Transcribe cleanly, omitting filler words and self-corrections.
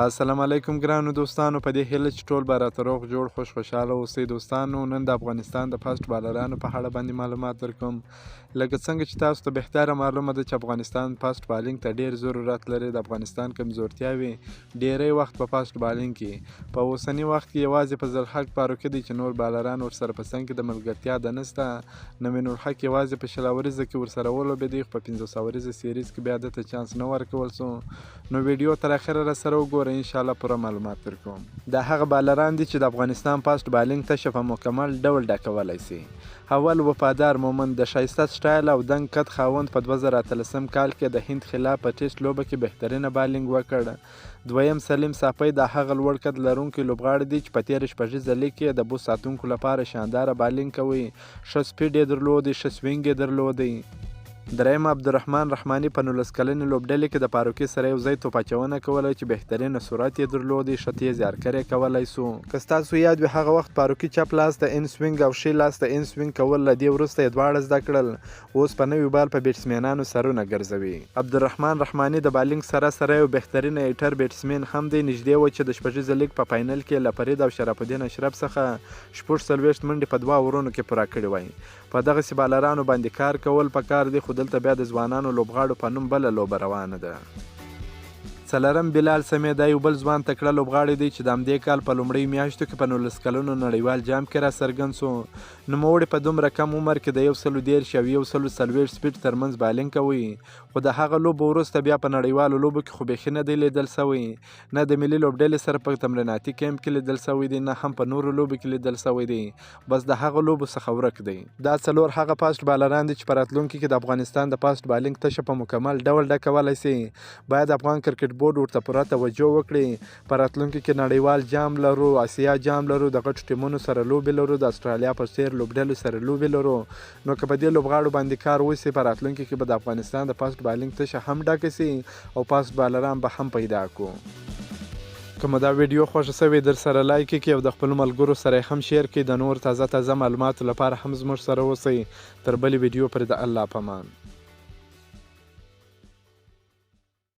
السلام علیکم ګرانو دوستانو، په دې هیله چې ټول به راته روغ جوړ خوشحاله اوسئ. دوستانو، نن د افغانستان د فاسټ بالرانو په اړه باندې معلومات درکوم. لکه څنګه چې تاسو ته بهتره معلومه ده چې افغانستان فاسټ بالینګ ته ډیر ضرورت لري. د افغانستان کمزورتیاوې ډیری وخت په فاسټ بالینګ کې په اوسني وخت کې یوازې په زلحق پارو کې دي چې نور بالران ورسره په څنګ کې د ملګرتیا ده نسته. نوین الحق یوازې په 20 ورځو کې ورسره ولوبېدی، خو په 500 ورځو سیریز کې بیا دته چانس نه ورکول سو. نو ویډیو تر اخره راسره وګورئ، ان شاء الله پوره معلومات درکوم. دا هغه بالران دي چې د افغانستان فاسټ بالینګ ته په مکمل ډول ډکولی سي. اول وفادار مومند د ښایسته سټایل او دنګ قد خاوند په 2013 کال کې د هند خلاف په ټیسټ لوبه کې بهترینه بالینګ وکړ. دویم سلیم صافی د هغه لوړ قد لرونکی لوبغاړی دی چې په تېره شپږیزه ځلي کې د بوس ساتونکو لپاره شانداره بالینګ کوي. ښه سپیډ یې درلودی، ښه سوینګ یې درلودی. دریم عبدالرحمن رحماني په 19 کلنې لوبډلې کې د فاروقي سره یو ځای توپ اچونه کوله چې بهترینه سرعت یې درلودی، ښه تیز یارکر یې کولی سو. که ستاسو یاد وي، هغه وخت فاروقي چپ لاس ته ان سوینګ او ښي لاس ته ان سوینګ کول، له دې وروسته یې دواړه زده کړل. اوس په نوي بال په بیټسمینانو سرونه ګرځوي. عبدالرحمن رحماني د بالینګ سره یو بهترینه ایټر بیټسمین هم دی. نږدې و چې د شپږیزه لیګ په فاینل کې له فرید او شرف الدین اشرف څخه 46 منډې په 2 اورونو کې پوره کړې وای. په دغسې بالرانو باندې کار کول پکار دی، خو دلته بیا د ځوانانو لوبغاړو په نوم بله لوبه روانه ده. څلرم بلال سمی دا یو بل ځوان تکړه لوبغاړی دی چې د همدې کال په لومړیو میاشتو کې په 19 کلنو نړیوال جام کې راڅرګند سو. نوموړی په دومره کم عمر کې د 130 او 140 سپیډ ترمنځ بالینګ کوي، خو د هغه لوبو وروسته بیا په نړیوالو لوبو کې خو بیخي نه دی لیدل سوی. نه د ملي لوبډلې سره په تمریناتي کیمپ کې لیدل سوی دی، نه هم په نورو لوبو کې لیدل سوی دی. بس د هغه لوبو څخه ورک دی. دا څلور هغه فاسټ بالران دي چې په راتلونکي کې د افغانستان د فاسټ بالینګ تشه په مکمل ډول ډکولی سي. باید افغان کرکټ بورډ ورته پوره توجه وکړي. په راتلونکي کې نړیوال جام لرو، آسیا جام لرو، د غټو ټیمونو سره لوبې لرو، د استرالیا په څیر لوبډلو سره لوبې لرو. نو که په دې لوبغاړو باندې کار وشي، په راتلونکي کې به د افغانستان د فاسټ بالینګ تشه هم ډکه سي او فاسټ بالران به هم پیدا کړو. که مو دا ویډیو خوښه سوې، در سره لایک کړئ او د خپلو ملګرو سره هم شیر کړئ. د نور تازه معلوماتو لپاره هم زموږ سره اوسئ. تر بلې ویډیو پورې د الله په امان.